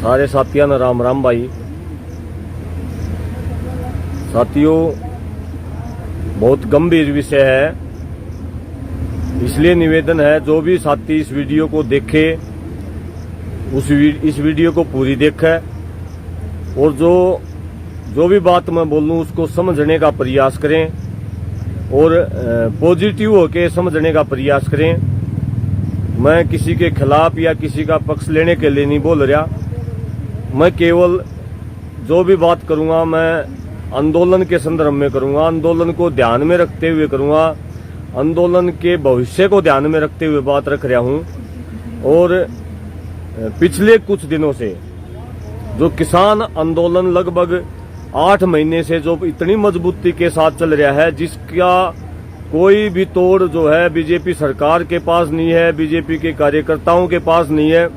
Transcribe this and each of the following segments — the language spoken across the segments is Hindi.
सारे साथियों ने राम राम भाई। साथियों, बहुत गंभीर विषय है, इसलिए निवेदन है जो भी साथी इस वीडियो को देखे इस वीडियो को पूरी देखे और जो भी बात मैं बोलूं उसको समझने का प्रयास करें और पॉजिटिव होके समझने का प्रयास करें। मैं किसी के खिलाफ या किसी का पक्ष लेने के लिए नहीं बोल रहा, मैं केवल जो भी बात करूंगा मैं आंदोलन के संदर्भ में करूंगा, आंदोलन को ध्यान में रखते हुए करूंगा, आंदोलन के भविष्य को ध्यान में रखते हुए बात रख रहा हूं। और पिछले कुछ दिनों से जो किसान आंदोलन लगभग 8 महीने से जो इतनी मजबूती के साथ चल रहा है, जिसका कोई भी तोड़ जो है बीजेपी सरकार के पास नहीं है, बीजेपी के कार्यकर्ताओं के पास नहीं है,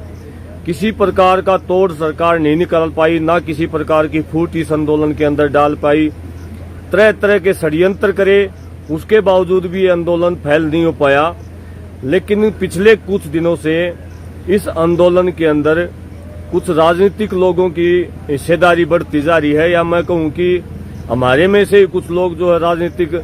किसी प्रकार का तोड़ सरकार नहीं निकाल पाई, ना किसी प्रकार की फूट इस आंदोलन के अंदर डाल पाई। तरह तरह के षड्यंत्र करे, उसके बावजूद भी ये आंदोलन फैल नहीं हो पाया। लेकिन पिछले कुछ दिनों से इस आंदोलन के अंदर कुछ राजनीतिक लोगों की हिस्सेदारी बढ़ती जा रही है, या मैं कहूं कि हमारे में से कुछ लोग जो है राजनीतिक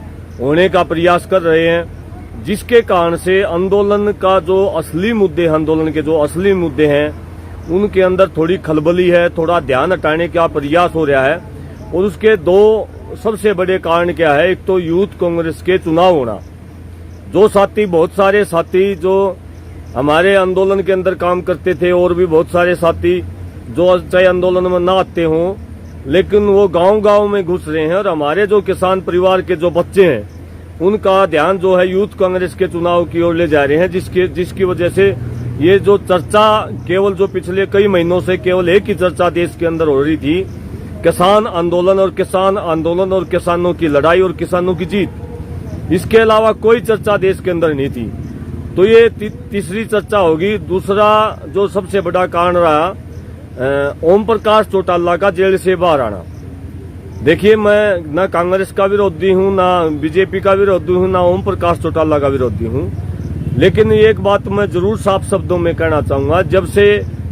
होने का प्रयास कर रहे हैं, जिसके कारण से आंदोलन का जो असली मुद्दे, आंदोलन के जो असली मुद्दे हैं उनके अंदर थोड़ी खलबली है, थोड़ा ध्यान हटाने का प्रयास हो रहा है। और उसके दो सबसे बड़े कारण क्या है, एक तो यूथ कांग्रेस के चुनाव होना। जो साथी, बहुत सारे साथी जो हमारे आंदोलन के अंदर काम करते थे और भी बहुत सारे साथी जो चाहे आंदोलन में ना आते हों, लेकिन वो गांव-गांव में घुस रहे हैं। और हमारे जो किसान परिवार के जो बच्चे हैं उनका ध्यान जो है यूथ कांग्रेस के चुनाव की ओर ले जा रहे हैं, जिसकी वजह से ये जो चर्चा केवल जो पिछले कई महीनों से केवल एक ही चर्चा देश के अंदर हो रही थी, किसान आंदोलन और किसानों की लड़ाई और किसानों की जीत, इसके अलावा कोई चर्चा देश के अंदर नहीं थी। तो ये तीसरी चर्चा होगी। दूसरा जो सबसे बड़ा कारण रहा ओम प्रकाश चौटाला का जेल से बाहर आना। देखिए, मैं ना कांग्रेस का विरोधी हूं, ना बीजेपी का विरोधी हूं, ना ओम प्रकाश चौटाला का विरोधी हूं, लेकिन एक बात मैं जरूर साफ शब्दों में कहना चाहूंगा, जब से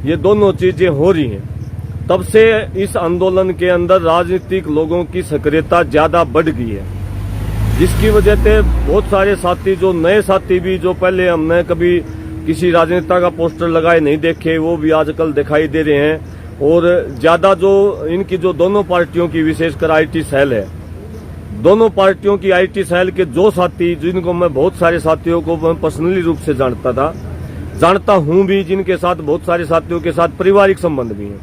ये दोनों चीजें हो रही हैं तब से इस आंदोलन के अंदर राजनीतिक लोगों की सक्रियता ज्यादा बढ़ गई है, जिसकी वजह से बहुत सारे साथी, जो नए साथी भी जो पहले हमने कभी किसी राजनेता का पोस्टर लगाए नहीं देखे, वो भी आजकल दिखाई दे रहे हैं। और ज्यादा जो इनकी जो दोनों पार्टियों की विशेषकर आईटी सेल है, दोनों पार्टियों की आईटी सेल के जो साथी, जिनको मैं बहुत सारे साथियों को मैं पर्सनली रूप से जानता हूं भी, जिनके साथ बहुत सारे साथियों के साथ पारिवारिक संबंध भी हैं,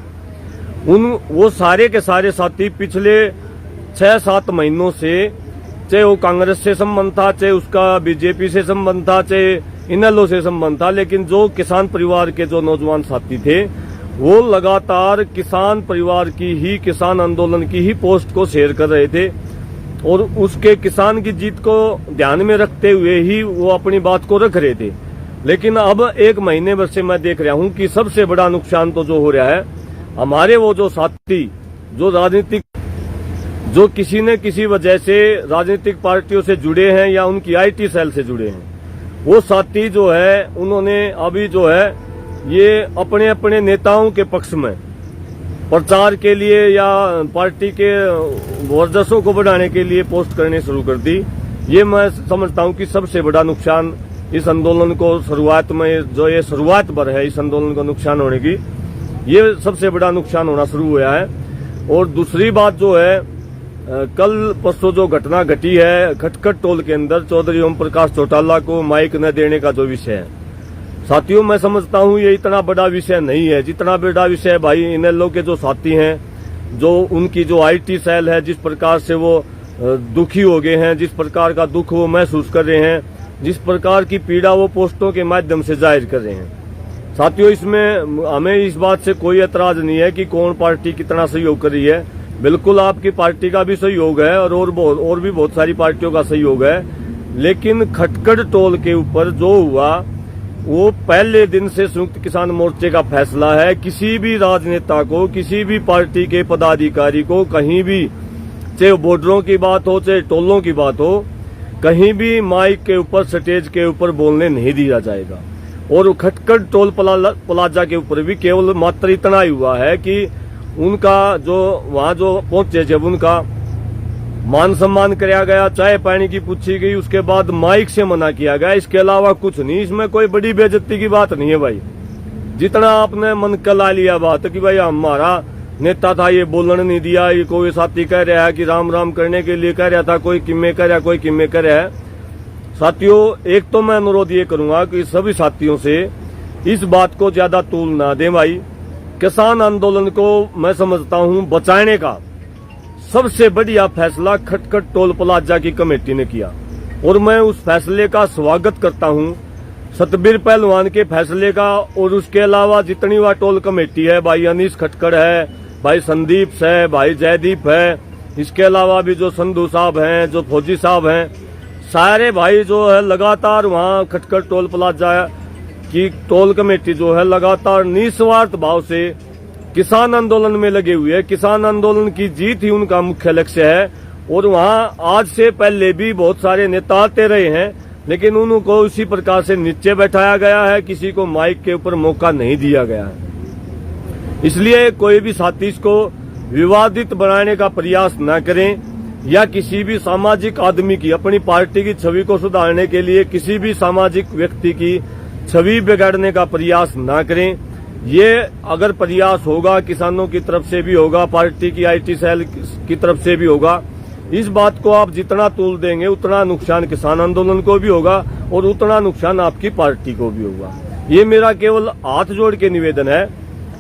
वो सारे के सारे साथी पिछले 6-7 महीनों से, चाहे वो कांग्रेस से संबंध था, चाहे उसका बीजेपी से संबंध था, चाहे इनेलो से संबंध था, लेकिन जो किसान परिवार के जो नौजवान साथी थे वो लगातार किसान परिवार की ही, किसान आंदोलन की ही पोस्ट को शेयर कर रहे थे और उसके किसान की जीत को ध्यान में रखते हुए ही वो अपनी बात को रख रहे थे। लेकिन अब 1 महीने भर से मैं देख रहा हूं कि सबसे बड़ा नुकसान तो जो हो रहा है, हमारे वो जो साथी जो राजनीतिक, जो किसी न किसी वजह से राजनीतिक पार्टियों से जुड़े हैं या उनकी आईटी सेल से जुड़े हैं, वो साथी जो है उन्होंने अभी जो है ये अपने अपने नेताओं के पक्ष में प्रचार के लिए या पार्टी के वर्चस्व को बढ़ाने के लिए पोस्ट करने शुरू कर दी। ये मैं समझता हूं कि सबसे बड़ा नुकसान इस आंदोलन को शुरुआत में, जो ये शुरुआत पर है इस आंदोलन को नुकसान होने की, ये सबसे बड़ा नुकसान होना शुरू हुआ है। और दूसरी बात जो है, कल परसों जो घटना घटी है खटखट टोल के अंदर, चौधरी ओम प्रकाश चौटाला को माइक न देने का जो विषय है, साथियों मैं समझता हूं ये इतना बड़ा विषय नहीं है जितना बड़ा विषय भाई इनेलो के जो साथी हैं, जो उनकी जो आईटी सेल है, जिस प्रकार से वो दुखी हो गए हैं, जिस प्रकार का दुख वो महसूस कर रहे हैं, जिस प्रकार की पीड़ा वो पोस्टों के माध्यम से जाहिर कर रहे हैं। साथियों, इसमें हमें इस बात से कोई एतराज नहीं है कि कौन पार्टी कितना सहयोग कर रही है। बिल्कुल आपकी पार्टी का भी सहयोग है और भी बहुत सारी पार्टियों का सहयोग है, लेकिन खटखट टोल के ऊपर जो हुआ वो पहले दिन से संयुक्त किसान मोर्चे का फैसला है। किसी भी राजनेता को, किसी भी पार्टी के पदाधिकारी को कहीं भी, चाहे बॉर्डरों की बात हो चाहे टोलों की बात हो, कहीं भी माइक के ऊपर, स्टेज के ऊपर बोलने नहीं दिया जाएगा। और खटखड़ टोल प्लाजा के ऊपर भी केवल मात्र इतना ही हुआ है कि उनका जो वहां जो पहुंचे जब उनका मान सम्मान कराया गया, चाय पानी की पूछी गई, उसके बाद माइक से मना किया गया, इसके अलावा कुछ नहीं। इसमें कोई बड़ी बेइज्जती की बात नहीं है भाई। जितना आपने मन कला लिया बात कि भाई हमारा नेता था ये बोलने नहीं दिया, ये कोई साथी कह रहा है कि राम राम करने के लिए कह रहा था, कोई किम्मे कह रहा, कोई किम्मे कह रहा है। साथियों, एक तो मैं अनुरोध ये करूंगा कि सभी साथियों से इस बात को ज्यादा तूल ना दें भाई। किसान आंदोलन को मैं समझता हूं बचाने का सबसे बढ़िया फैसला खटखड़ टोल प्लाजा की कमेटी ने किया और मैं उस फैसले का स्वागत करता हूं, सतबीर पहलवान के फैसले का। और उसके अलावा जितनी वह टोल कमेटी है, भाई अनीस खटखड़ है, भाई संदीप है, भाई जयदीप है, इसके अलावा भी जो संधू साहब हैं, जो फौजी साहब हैं, सारे भाई जो है लगातार वहां खटखड़ टोल प्लाजा की टोल कमेटी जो है लगातार निस्वार्थ भाव से किसान आंदोलन में लगे हुए हैं। किसान आंदोलन की जीत ही उनका मुख्य लक्ष्य है। और वहां आज से पहले भी बहुत सारे नेता आते रहे हैं, लेकिन उनको उसी प्रकार से नीचे बैठाया गया है, किसी को माइक के ऊपर मौका नहीं दिया गया है। इसलिए कोई भी साथी इसको विवादित बनाने का प्रयास न करें या किसी भी सामाजिक आदमी की, अपनी पार्टी की छवि को सुधारने के लिए किसी भी सामाजिक व्यक्ति की छवि बिगाड़ने का प्रयास न करें। ये अगर प्रयास होगा किसानों की तरफ से भी होगा, पार्टी की आईटी सेल की तरफ से भी होगा। इस बात को आप जितना तूल देंगे उतना नुकसान किसान आंदोलन को भी होगा और उतना नुकसान आपकी पार्टी को भी होगा। ये मेरा केवल हाथ जोड़ के निवेदन है।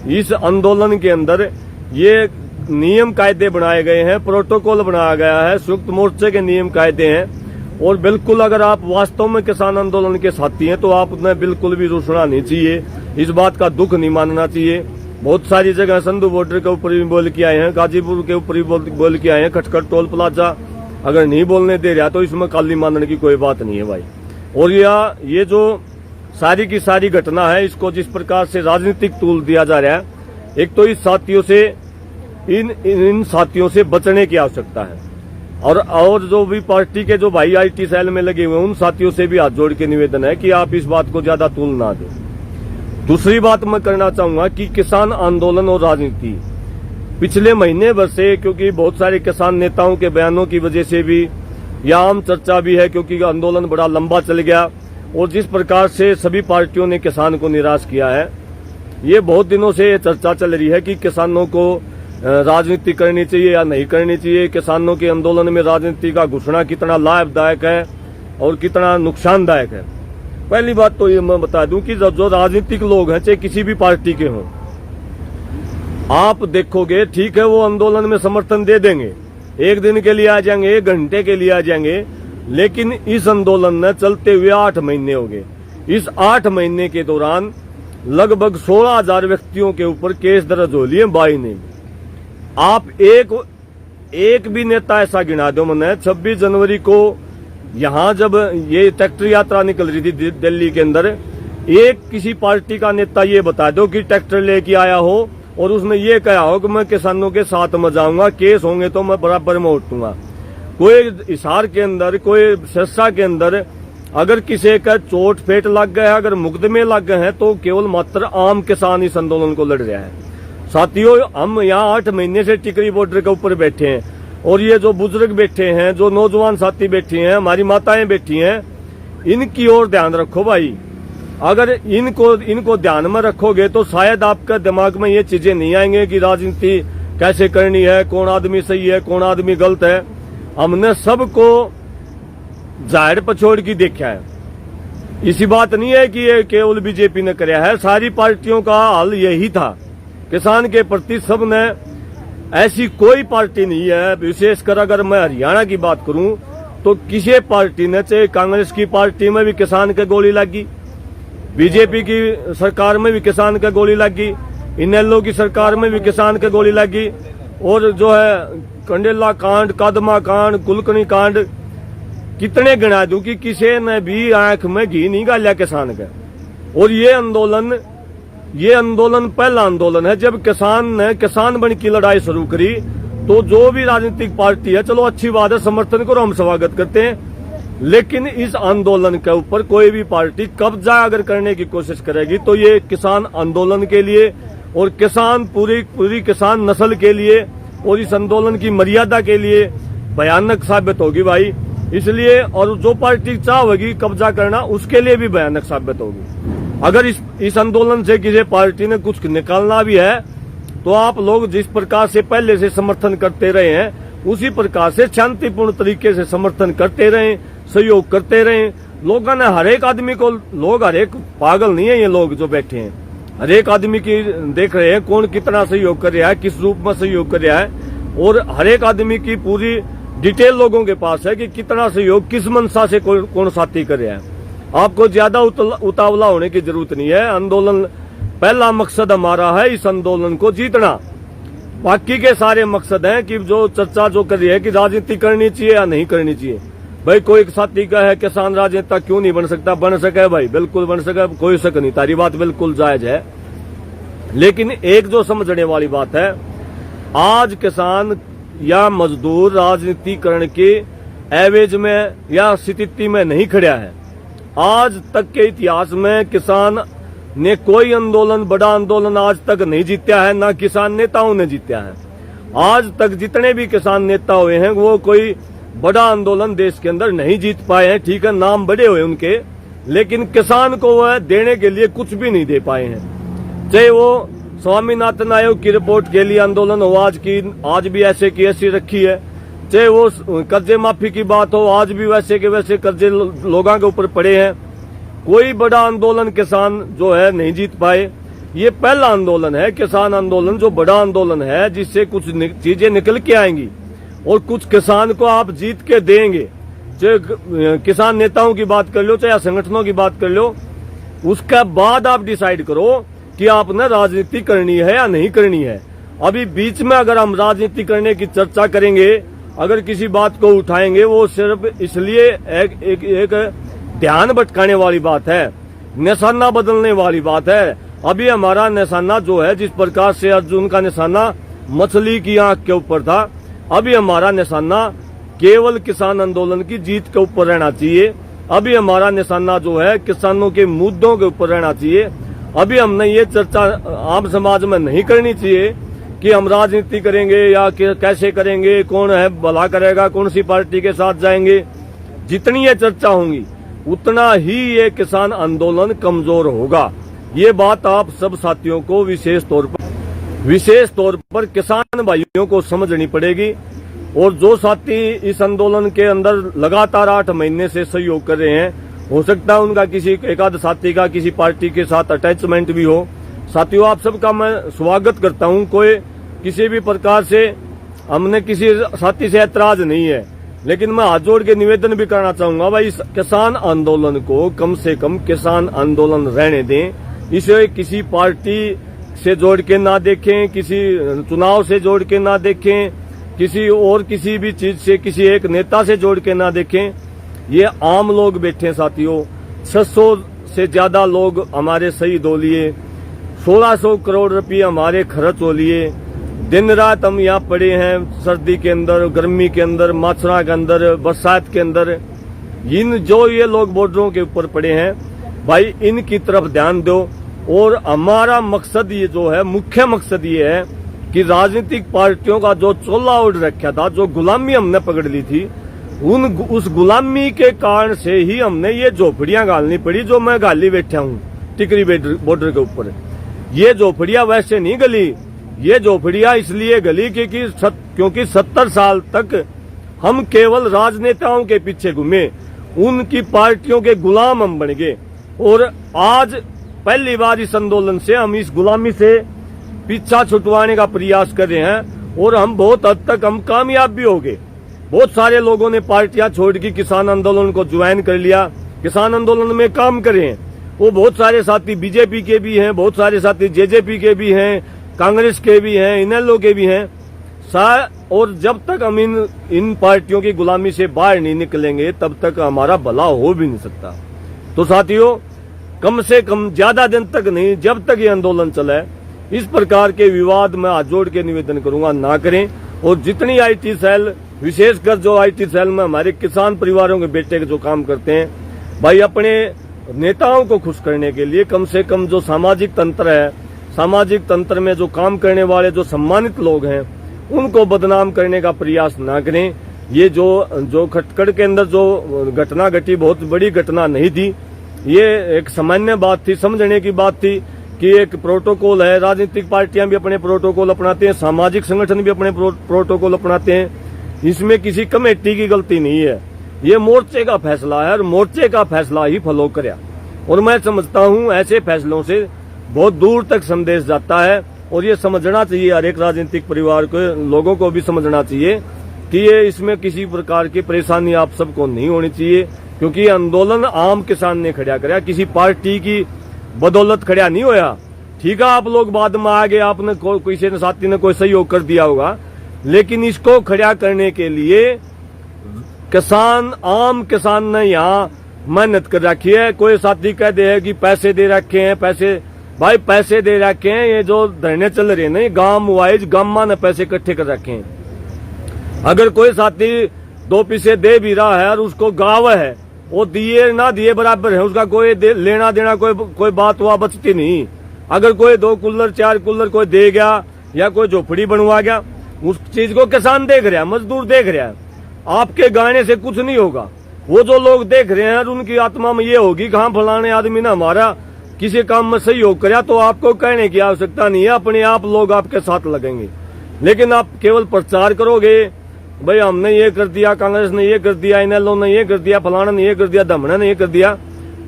इस आंदोलन के अंदर ये नियम कायदे बनाए गए हैं, प्रोटोकॉल बनाया गया है, संयुक्त मोर्चे के नियम कायदे हैं। और बिल्कुल अगर आप वास्तव में किसान आंदोलन के साथी हैं तो आपने बिल्कुल भी रुसना नहीं चाहिए, इस बात का दुख नहीं मानना चाहिए। बहुत सारी जगह संधू बॉर्डर के ऊपर भी बोल के आए हैं, गाजीपुर के ऊपर भी बोल के आए हैं, खटखड़ टोल प्लाजा अगर नहीं बोलने दे रहा तो इसमें काली मानने की कोई बात नहीं है भाई। और ये जो सारी की सारी घटना है, इसको जिस प्रकार से राजनीतिक तूल दिया जा रहा है, एक तो इस साथियों से इन साथियों से बचने की आवश्यकता है। और जो भी पार्टी के जो भाई आईटी सेल में लगे हुए हैं उन साथियों से भी हाथ जोड़ के निवेदन है कि आप इस बात को ज्यादा तूल ना दें। दूसरी बात मैं करना चाहूंगा कि किसान आंदोलन और राजनीति पिछले महीने भर से, क्योंकि बहुत सारे किसान नेताओं के बयानों की वजह से भी यह आम चर्चा भी है, क्योंकि आंदोलन बड़ा लंबा चल गया और जिस प्रकार से सभी पार्टियों ने किसान को निराश किया है, ये बहुत दिनों से ये चर्चा चल रही है कि किसानों को राजनीति करनी चाहिए या नहीं करनी चाहिए, किसानों के आंदोलन में राजनीति का घुसना कितना लाभदायक है और कितना नुकसानदायक है। पहली बात तो ये मैं बता दूं कि जो राजनीतिक लोग हैं, चाहे किसी भी पार्टी के हों, आप देखोगे ठीक है वो आंदोलन में समर्थन दे देंगे, एक दिन के लिए आ जाएंगे, एक घंटे के लिए आ जाएंगे, लेकिन इस आंदोलन में चलते हुए 8 महीने हो गए। इस 8 महीने के दौरान लगभग 16,000 व्यक्तियों के ऊपर केस दर्ज हो लिए 22 ने। आप एक भी नेता ऐसा गिना दो मैंने। 26 जनवरी को यहां जब ये ट्रैक्टर यात्रा निकल रही थी दिल्ली के अंदर, एक किसी पार्टी का नेता ये बता दो कि ट्रैक्टर लेके आया हो और उसने ये कहा हो कि मैं किसानों के साथ में जाऊंगा, केस होंगे तो मैं बराबर में उठूंगा। कोई हिसार के अंदर, कोई सिरसा के अंदर अगर किसी का चोट फेट लग गया है, अगर मुकदमे लग गए हैं, तो केवल मात्र आम किसान इस आंदोलन को लड़ रहा है। साथियों, हम यहाँ 8 महीने से टिकरी बॉर्डर के ऊपर बैठे हैं और ये जो बुजुर्ग बैठे हैं, जो नौजवान साथी बैठे हैं, हमारी माताएं बैठी हैं, इनकी ओर ध्यान रखो भाई। अगर इनको ध्यान में रखोगे तो शायद आपके दिमाग में ये चीजें नहीं आएंगे कि राजनीति कैसे करनी है, कौन आदमी सही है, कौन आदमी गलत है। हमने सबको जाहिर पछोड़ की देखा है। इसी बात नहीं है कि ये केवल बीजेपी ने कराया है, सारी पार्टियों का हाल यही था। किसान के प्रति सब ने, ऐसी कोई पार्टी नहीं है, विशेषकर अगर मैं हरियाणा की बात करूं तो किसी पार्टी ने, चाहे कांग्रेस की पार्टी में भी किसान के गोली लगी, बीजेपी की सरकार में भी किसान के गोली लगी, इनेलो की सरकार में भी किसान के गोली लगी, और जो है कंडेला कांड, कदमा कांड, कुलकर्णी कांड, कितने गिना दूं कि किसी ने भी आंख में घी नहीं डाला किसान का। और ये आंदोलन पहला आंदोलन है जब किसान ने किसान बन की लड़ाई शुरू करी। तो जो भी राजनीतिक पार्टी है, चलो अच्छी बात है, समर्थन करो, हम स्वागत करते हैं, लेकिन इस आंदोलन के ऊपर कोई भी पार्टी कब्जा अगर करने की कोशिश करेगी तो ये किसान आंदोलन के लिए और किसान पूरी किसान नस्ल के लिए और इस आंदोलन की मर्यादा के लिए भयानक साबित होगी भाई। इसलिए और जो पार्टी चाहेगी कब्जा करना उसके लिए भी भयानक साबित होगी। अगर इस आंदोलन से किसी पार्टी ने कुछ निकालना भी है तो आप लोग जिस प्रकार से पहले से समर्थन करते रहे हैं उसी प्रकार से शांतिपूर्ण तरीके से समर्थन करते रहें, सहयोग करते रहें। लोगों ने हर एक आदमी को, लोग हर एक पागल नहीं है, ये लोग जो बैठे हैं हर एक आदमी की देख रहे हैं कौन कितना सहयोग कर रहा है, किस रूप में सहयोग कर रहा है, और हर एक आदमी की पूरी डिटेल लोगों के पास है कि कितना सहयोग किस मंशा से कौन साथी कर रहा है। आपको ज्यादा उतावला होने की जरूरत नहीं है। आंदोलन पहला मकसद हमारा है इस आंदोलन को जीतना। बाकी के सारे मकसद हैं कि जो चर्चा जो कर रही है कि राजनीति करनी चाहिए या नहीं करनी चाहिए। भाई कोई एक साथी का है किसान राजनेता क्यों नहीं बन सकता, बन सके भाई, बिल्कुल बन सके, कोई शक नहीं, तारी बात बिल्कुल जायज है। लेकिन एक जो समझने वाली बात है, आज किसान या मजदूर राजनीतिकरण के एवज में या स्थिति में नहीं खड़ा है। आज तक के इतिहास में किसान ने कोई आंदोलन, बड़ा आंदोलन आज तक नहीं जीता है, ना किसान नेताओं ने जीता है। आज तक जितने भी किसान नेता हुए हैं वो कोई बड़ा आंदोलन देश के अंदर नहीं जीत पाए हैं। ठीक है, नाम बड़े हुए उनके, लेकिन किसान को वह देने के लिए कुछ भी नहीं दे पाए हैं। चाहे वो स्वामीनाथन आयोग की रिपोर्ट के लिए आंदोलन हो, आज भी ऐसे की ऐसी रखी है, चाहे वो कर्जे माफी की बात हो, आज भी वैसे के वैसे कर्जे लोगों के ऊपर पड़े हैं। कोई बड़ा आंदोलन किसान जो है नहीं जीत पाए। ये पहला आंदोलन है किसान आंदोलन, जो बड़ा आंदोलन है जिससे कुछ चीजें निकल के आएंगी और कुछ किसान को आप जीत के देंगे। चाहे किसान नेताओं की बात कर लो, चाहे संगठनों की बात कर लो, उसके बाद आप डिसाइड करो कि आपने राजनीति करनी है या नहीं करनी है। अभी बीच में अगर हम राजनीति करने की चर्चा करेंगे, अगर किसी बात को उठाएंगे, वो सिर्फ इसलिए एक ध्यान भटकाने वाली बात है, निशाना बदलने वाली बात है। अभी हमारा निशाना जो है, जिस प्रकार से अर्जुन का निशाना मछली की आंख के ऊपर था, अभी हमारा निशाना केवल किसान आंदोलन की जीत के ऊपर रहना चाहिए। अभी हमारा निशाना जो है किसानों के मुद्दों के ऊपर रहना चाहिए। अभी हमने ये चर्चा आम समाज में नहीं करनी चाहिए कि हम राजनीति करेंगे या कैसे करेंगे, कौन है भला करेगा, कौन सी पार्टी के साथ जाएंगे। जितनी ये चर्चा होंगी उतना ही ये किसान आंदोलन कमजोर होगा। ये बात आप सब साथियों को विशेष तौर पर किसान भाइयों को समझनी पड़ेगी। और जो साथी इस आंदोलन के अंदर लगातार 8 महीने से सहयोग कर रहे हैं, हो सकता है उनका किसी एक आध साथी का किसी पार्टी के साथ अटैचमेंट भी हो। साथियों, आप सबका मैं स्वागत करता हूं। कोई किसी भी प्रकार से हमने किसी साथी से ऐतराज नहीं है, लेकिन मैं हाथ जोड़ के निवेदन भी करना चाहूंगा, भाई इस किसान आंदोलन को कम से कम किसान आंदोलन रहने दें। इसे किसी पार्टी से जोड़ के ना देखें, किसी चुनाव से जोड़ के ना देखें, किसी भी चीज से, किसी एक नेता से जोड़ के ना देखें। ये आम लोग बैठे साथियों, 600 से ज्यादा लोग हमारे शहीद हो लिए, 1600 करोड़ रुपये हमारे खर्च हो लिए। दिन रात हम यहाँ पड़े हैं, सर्दी के अंदर, गर्मी के अंदर, माछरा के अंदर, बरसात के अंदर। ये लोग बॉर्डरों के ऊपर पड़े हैं, भाई इनकी तरफ ध्यान दो। और हमारा मकसद ये जो है, मुख्य मकसद ये है कि राजनीतिक पार्टियों का जो चोला ओढ़ रखा था, जो गुलामी हमने पकड़ ली थी, उस गुलामी के कारण से ही हमने ये झोपड़ियां गालनी पड़ी जो मैं गाली बैठा हूँ टिकरी बॉर्डर के ऊपर। ये झोपड़ियां वैसे नहीं गली, ये झोपड़ियां इसलिए गली क्योंकि 70 साल तक हम केवल राजनेताओं के पीछे घूमे, उनकी पार्टियों के गुलाम हम बन गए। और आज पहली बार इस आंदोलन से हम इस गुलामी से पीछा छुटवाने का प्रयास कर रहे हैं और हम बहुत हद तक हम कामयाब भी हो गए। बहुत सारे लोगों ने पार्टियां छोड़ के किसान आंदोलन को ज्वाइन कर लिया, किसान आंदोलन में काम कर रहे हैं। वो बहुत सारे साथी बीजेपी के भी हैं, बहुत सारे साथी जेजेपी के भी हैं, कांग्रेस के भी हैं, इनेलो के भी हैं। और जब तक हम इन पार्टियों की गुलामी से बाहर नहीं निकलेंगे तब तक हमारा भला हो भी नहीं सकता। तो साथियों, कम से कम ज्यादा दिन तक नहीं, जब तक ये आंदोलन चला है, इस प्रकार के विवाद में हाथ जोड़ के निवेदन करूंगा ना करें। और जितनी IT सेल विशेषकर जो आईटी सेल में हमारे किसान परिवारों के बेटे जो काम करते हैं, भाई अपने नेताओं को खुश करने के लिए कम से कम जो सामाजिक तंत्र है, सामाजिक तंत्र में जो काम करने वाले जो सम्मानित लोग हैं, उनको बदनाम करने का प्रयास ना करें। ये जो खटकड़ के अंदर जो घटना घटी बहुत बड़ी घटना नहीं थी, ये एक सामान्य बात थी, समझने की बात थी कि एक प्रोटोकॉल है। राजनीतिक पार्टियां भी अपने प्रोटोकॉल अपनाते हैं, सामाजिक संगठन भी अपने प्रोटोकॉल अपनाते हैं। इसमें किसी कमेटी की गलती नहीं है, ये मोर्चे का फैसला है और मोर्चे का फैसला ही फॉलो करे। और मैं समझता हूं ऐसे फैसलों से बहुत दूर तक संदेश जाता है और ये समझना चाहिए, हर एक राजनीतिक परिवार को, लोगों को भी समझना चाहिए कि ये इसमें किसी प्रकार की परेशानी आप सबको नहीं होनी चाहिए, क्योंकि आंदोलन आम किसान ने खड़ा कराया, किसी पार्टी की बदौलत खड़ा नहीं होया। ठीक है, आप लोग बाद में आ गए, आपने किसी साथी ने कोई सहयोग कर दिया होगा, लेकिन इसको खड़ा करने के लिए किसान, आम किसान ने यहाँ मेहनत कर रखी है। कोई साथी कह दे कि पैसे दे रखे हैं, पैसे, भाई पैसे दे रखे हैं। ये जो धरने चल रहे हैं, गांव वाइज गामा ने पैसे इकट्ठे कर रखे हैं। अगर कोई साथी 2 पैसे दे भी रहा है और उसको गाँव है, वो दिए ना दिए बराबर है, उसका कोई लेना देना कोई बात हुआ बचती नहीं। अगर कोई 2 कूलर 4 कूलर कोई दे गया या कोई झोपड़ी बनवा गया, उस चीज को किसान देख रहा है, मजदूर देख रहा है। आपके गाने से कुछ नहीं होगा। वो जो लोग देख रहे हैं उनकी आत्मा में ये होगी कि हाँ फलाने आदमी ने हमारा किसी काम में सहयोग कराया, तो आपको कहने की आवश्यकता नहीं है, अपने आप लोग आपके साथ लगेंगे। लेकिन आप केवल प्रचार करोगे, भाई हमने ये कर दिया, कांग्रेस ने ये कर दिया, इनेलो ने ये कर दिया, फलाना ने ये कर दिया, धमना ने ये कर दिया,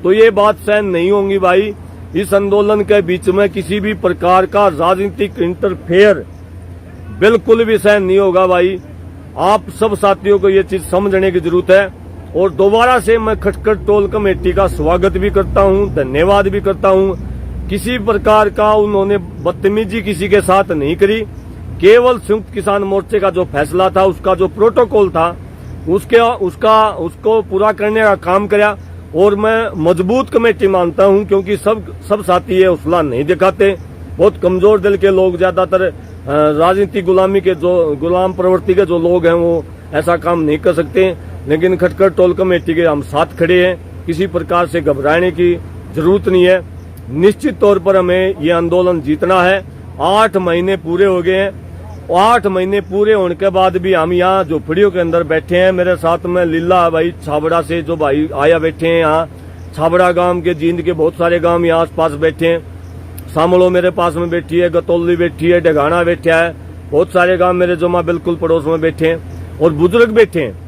तो ये बात सहन नहीं होगी भाई। इस आंदोलन के बीच में किसी भी प्रकार का राजनीतिक इंटरफेयर बिल्कुल भी सहन नहीं होगा भाई। आप सब साथियों को ये चीज समझने की जरूरत है। और दोबारा से मैं खटकड़ टोल कमेटी का स्वागत भी करता हूं, धन्यवाद भी करता हूं। किसी प्रकार का उन्होंने बदतमीजी किसी के साथ नहीं करी, केवल संयुक्त किसान मोर्चे का जो फैसला था, उसका जो प्रोटोकॉल था, उसको पूरा करने का काम किया। और मैं मजबूत कमेटी मानता हूं, क्योंकि सब साथी ये हौसला नहीं दिखाते। बहुत कमजोर दिल के लोग, ज्यादातर राजनीतिक गुलामी के जो गुलाम प्रवृत्ति के जो लोग हैं, वो ऐसा काम नहीं कर सकते। लेकिन खटकड़ टोल कमेटी के हम साथ खड़े हैं, किसी प्रकार से घबराने की जरूरत नहीं है। निश्चित तौर पर हमें ये आंदोलन जीतना है। 8 महीने पूरे हो गए हैं। 8 महीने पूरे होने के बाद भी हम यहाँ झोपड़ियों के अंदर बैठे हैं। मेरे साथ में लीला भाई छाबड़ा से जो भाई आया बैठे हैं यहाँ, छाबड़ा गांव के, जींद के बहुत सारे गांव यहाँ आसपास बैठे हैं। सामलो मेरे पास में बैठी है, गतौली बैठी है, डगाना बैठा है, बहुत सारे गांव मेरे जो माँ बिल्कुल पड़ोस में बैठे हैं। और बुजुर्ग बैठे हैं,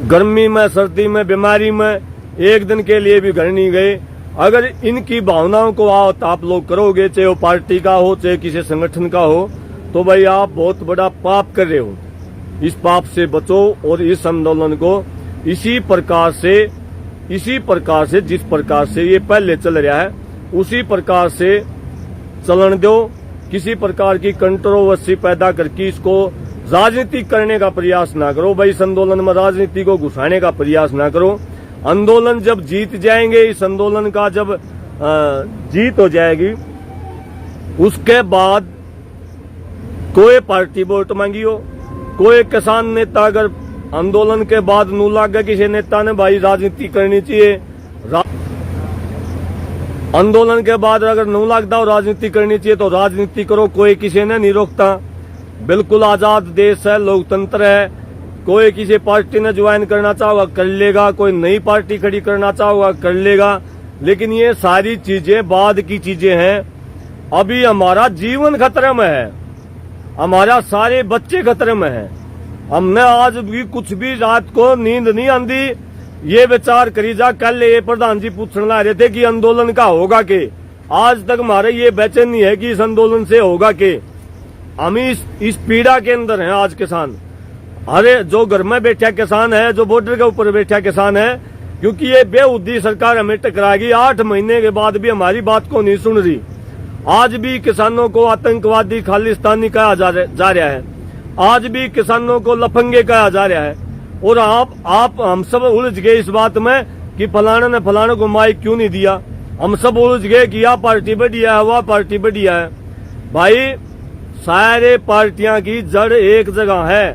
गर्मी में, सर्दी में, बीमारी में, एक दिन के लिए भी घर नहीं गए। अगर इनकी भावनाओं को आप लोग करोगे, चाहे वो पार्टी का हो, चाहे किसी संगठन का हो, तो भाई आप बहुत बड़ा पाप कर रहे हो। इस पाप से बचो और इस आंदोलन को इसी प्रकार से जिस प्रकार से ये पहले चल रहा है, उसी प्रकार से चलन दो। किसी प्रकार की कंट्रोवर्सी पैदा करके इसको राजनीति करने का प्रयास ना करो भाई। इस आंदोलन में राजनीति को घुसाने का प्रयास ना करो। आंदोलन जब जीत जाएंगे, इस आंदोलन का जब जीत हो जाएगी, उसके बाद कोई पार्टी वोट मांगी हो, कोई किसान नेता अगर आंदोलन के बाद नू लागे किसी नेता ने भाई राजनीति करनी चाहिए, आंदोलन के बाद अगर नू लगता हो राजनीति करनी चाहिए तो राजनीति करो, कोई किसी ने नहीं रोकता। बिल्कुल आजाद देश है, लोकतंत्र है। कोई किसी पार्टी ने ज्वाइन करना चाहोगा कर लेगा, कोई नई पार्टी खड़ी करना चाहोगा कर लेगा। लेकिन ये सारी चीजें बाद की चीजें हैं। अभी हमारा जीवन खतरे में है, हमारा सारे बच्चे खतरे में हैं। हमने आज भी कुछ भी रात को नींद नहीं आंदी, ये विचार करी जा। कल ये प्रधान जी पूछने ला रहे थे कि आंदोलन का होगा के। आज तक हमारे ये बेचैनी है कि इस आंदोलन से होगा के। हम इस पीड़ा के अंदर हैं आज किसान। अरे जो घर में बैठा किसान है, जो बॉर्डर के ऊपर बैठा किसान है, क्योंकि ये बेहुदी सरकार हमें टकराएगी। 8 महीने के बाद भी हमारी बात को नहीं सुन रही। आज भी किसानों को आतंकवादी, खालिस्तानी कहा जा रहा है। आज भी किसानों को लफंगे कहा जा रहा है। और आप हम सब उलझ गए इस बात में कि फलाने ने फलाने को माइक क्यों नहीं दिया। हम सब उलझ गए कि यह पार्टी बढ़िया है, वह पार्टी बढ़िया है। भाई सारे पार्टियां की जड़ एक जगह है,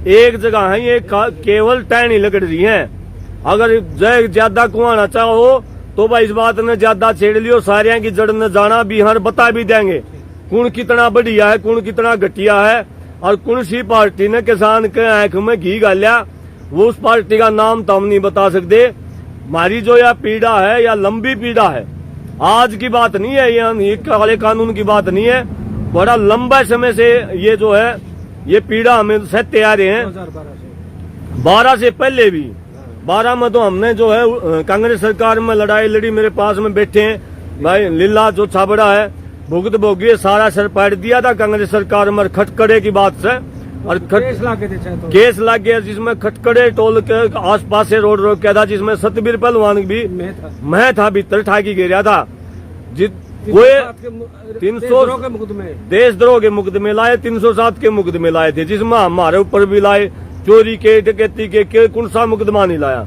एक जगह है। ये केवल टहनी लगड़ रही है। अगर ज्यादा कुआना चाहो तो भाई इस बात ने ज्यादा छेड़ लियो, सारिया की जड़ ने जाना भी हर बता भी देंगे कौन कितना बढ़िया है, कौन कितना घटिया है, और कौन सी पार्टी ने किसान के आंख में घी गालिया, वो उस पार्टी का नाम तो हम नहीं बता सकते। हमारी जो यह पीड़ा है या लंबी पीड़ा है, आज की बात नहीं है, ये काले कानून की बात नहीं है, बड़ा लंबा समय से ये जो है ये पीड़ा हमें सहते आ रहे हैं। 12 से पहले भी, 12 में तो हमने जो है कांग्रेस सरकार में लड़ाई लड़ी, मेरे पास में बैठे हैं भाई लीला जो छाबड़ा है, भुगत भोगी सारा सर पाट दिया था कांग्रेस सरकार में खटकड़े की बात से, और केस लाग गया जिसमें खटकड़े टोल के आस पास से रोड रोक किया था, जिसमें सतबीर पहलवान भी मैं था भीतर ठाकी गिरा था। वो 300 के मुकदमे, देशद्रोह के मुकदमे लाए, 307 के मुकदमे लाए थे, जिसमें हमारे ऊपर भी लाए, चोरी के डकैती के कौन सा मुकदमा नहीं लाया।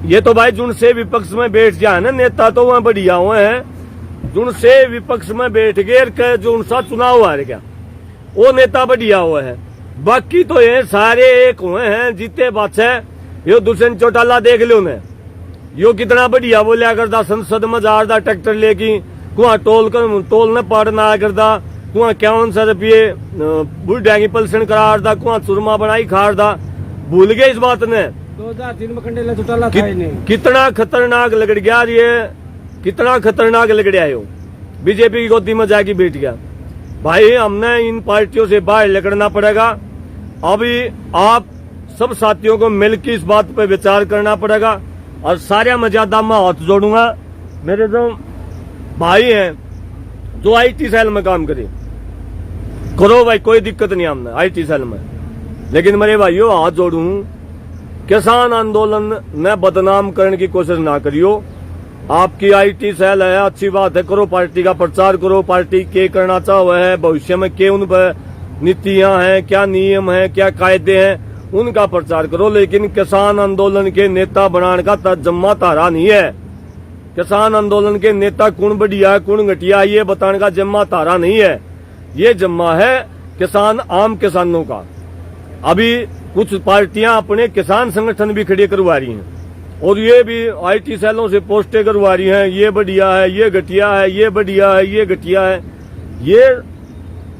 ये तो भाई जिनसे विपक्ष में बैठ जाए ना नेता तो वह बढ़िया हुए हैं, जिनसे विपक्ष में बैठ गए जो उनसा चुनाव आ गया वो नेता बढ़िया हुआ है। बाकी तो ये सारे एक हुए हैं जीते बादशाह। यो दुष्यंत चौटाला देख लो ने, यो कितना बढ़िया बोलिया करता, संसद में जा रहा ट्रैक्टर लेके, कुआ टोल ने पाड़ना करता, कुआ 51 रुपये बुढ़िया की पलसन करा रहा, कुआ चूरमा बनाई खा रहा, भूल गए इस बात ने। 2003 में कंडेला चौटाला था ही नहीं। कितना खतरनाक लग गया ये, कितना खतरनाक लग गया यो, बीजेपी की गोदी में जाके बैठ गया। भाई हमने इन पार्टियों से बाहर निकलना पड़ेगा। अभी आप सब साथियों को मिलकर इस बात पे विचार करना पड़ेगा, और सारे में ज्यादा मैं हाथ जोड़ूंगा मेरे जो भाई हैं जो आईटी सेल में काम करे, करो भाई, कोई दिक्कत नहीं हमने आईटी सेल में, लेकिन मेरे भाइयों हाथ जोड़ू, किसान आंदोलन ने बदनाम करने की कोशिश ना करियो। आपकी आईटी सेल है, अच्छी बात है, करो, पार्टी का प्रचार करो, पार्टी के करना चाहो है, भविष्य में के उन पर नीतियां हैं, क्या नियम है, क्या कायदे हैं, उनका प्रचार करो, लेकिन किसान आंदोलन के नेता बनाने का जम्मा तारा नहीं है। किसान आंदोलन के नेता कौन बढ़िया कौन घटिया ये बताने का जम्मा तारा नहीं है, ये जम्मा है किसान आम किसानों का। अभी कुछ पार्टियां अपने किसान संगठन भी खड़े करवा रही हैं, और ये भी आईटी सेलों से पोस्टें करवा रही हैं, ये बढ़िया है, ये घटिया है, ये बढ़िया है, ये घटिया है।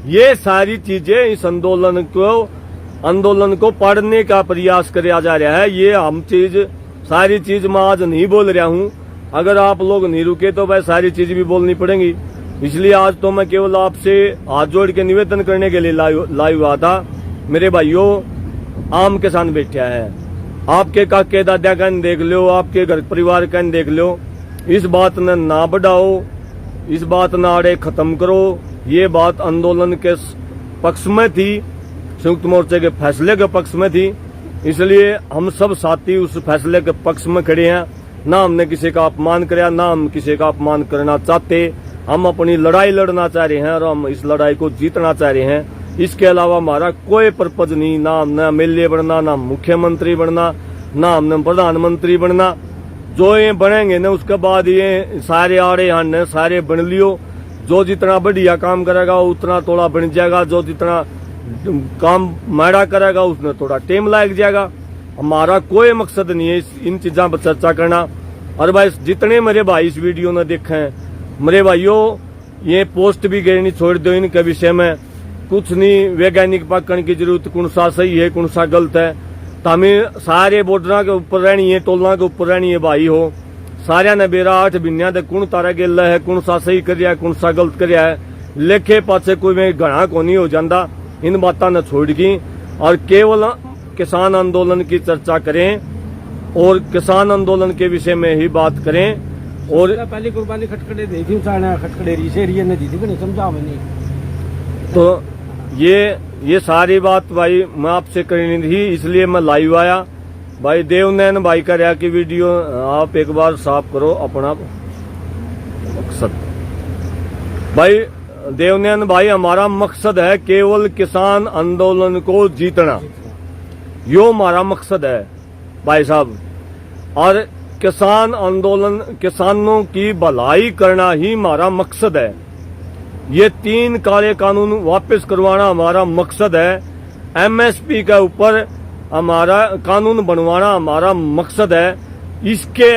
ये सारी चीजें इस आंदोलन को पढ़ने का प्रयास किया जा रहा है। ये हम सारी चीज मैं आज नहीं बोल रहा हूं, अगर आप लोग नहीं रुके तो वह सारी चीज भी बोलनी पड़ेंगी। इसलिए आज तो मैं केवल आपसे हाथ जोड़ के निवेदन करने के लिए लाइव हुआ था। मेरे भाइयों, आम किसान बैठा है, आपके काके दादा का देख लो, आपके घर परिवार का देख लो, इस बात ने ना बढ़ाओ, इस बात ना आड़े खत्म करो। ये बात आंदोलन के पक्ष में थी, संयुक्त मोर्चे के फैसले के पक्ष में थी, इसलिए हम सब साथी उस फैसले के पक्ष में खड़े हैं। ना हमने किसी का अपमान कराया, ना हम किसी का अपमान करना चाहते। हम अपनी लड़ाई लड़ना चाह रहे हैं और हम इस लड़ाई को जीतना चाह रहे हैं। इसके अलावा हमारा कोई पर्पज नहीं, ना हमने एमएलए बनना, ना मुख्यमंत्री बनना, ना हमने प्रधानमंत्री बनना। जो ये बनेंगे ना उसके बाद ये सारे आड़े हाने सारे बन लियो। जो जितना बढ़िया काम करेगा उतना थोड़ा बन जाएगा, जो जितना काम मैड़ा करेगा उसने थोड़ा टाइम लग जाएगा। हमारा कोई मकसद नहीं है इन चीजों पर चर्चा करना। और भाई जितने मेरे भाई इस वीडियो ने देखे हैं, मेरे भाइयों ये पोस्ट भी गए नहीं छोड़ दो इनके विषय में। कुछ नहीं वैज्ञानिक पकड़ने की जरूरत, कौन सा सही है कौन सा गलत है। तो हमें सारे बॉर्डर के ऊपर रहनी है, टोलना के ऊपर रहनी है भाई हो। सारे ने बेरा 8 बिन्या कौन तारा गेला है, कौन सा सही कर है कौन सा गलत कर है, लेखे पासे कोई में घना को नहीं हो जाता। इन बातों ने छोड़ की और केवल किसान आंदोलन की चर्चा करें और किसान आंदोलन के विषय में ही बात करें। और पहली कुर्बानी खटखड़े देखी खटखड़े रीसे ने दी थी नहीं समझा नहीं। तो ये सारी बात भाई मैं आपसे करनी थी, इसलिए मैं लाइव आया। भाई देवनैन भाई का रहा की वीडियो आप एक बार साफ करो अपना मकसद। भाई देवनैन भाई, हमारा मकसद है केवल किसान आंदोलन को जीतना, यो हमारा मकसद है भाई साहब। और किसान आंदोलन, किसानों की भलाई करना ही हमारा मकसद है। ये 3 काले कानून वापस करवाना हमारा मकसद है। एमएसपी के ऊपर हमारा कानून बनवाना हमारा मकसद है। इसके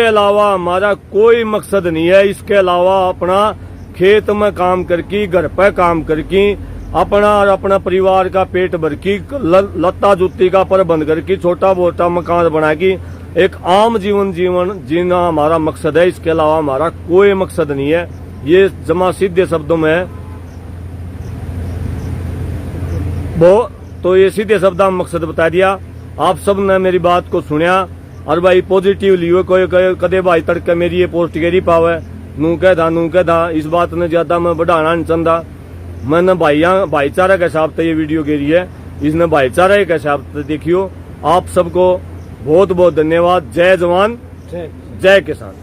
अलावा हमारा कोई मकसद नहीं है। इसके अलावा अपना खेत में काम करके, घर पर काम करके, अपना और अपना परिवार का पेट भर की, लत्ता जूती का प्रबंध करके, छोटा मोटा मकान बना के एक आम जीवन जीना हमारा मकसद है। इसके अलावा हमारा कोई मकसद नहीं है। ये जमा सीधे शब्दों में है वो, तो ये सीधे शब्द में मकसद बता दिया। आप सब ने मेरी बात को सुनिया और भाई पॉजिटिव लियो। कोई कदे भाई तड़के मेरी ये पोस्ट गिरी पावे नू कह दा इस बात ने ज्यादा मैं बढ़ाना नहीं चाहता। मैंने भाईचारा के हिसाब से ये वीडियो गिरी है, इसने भाईचारा के हिसाब से देखियो। आप सबको बहुत बहुत धन्यवाद। जय जवान जय किसान।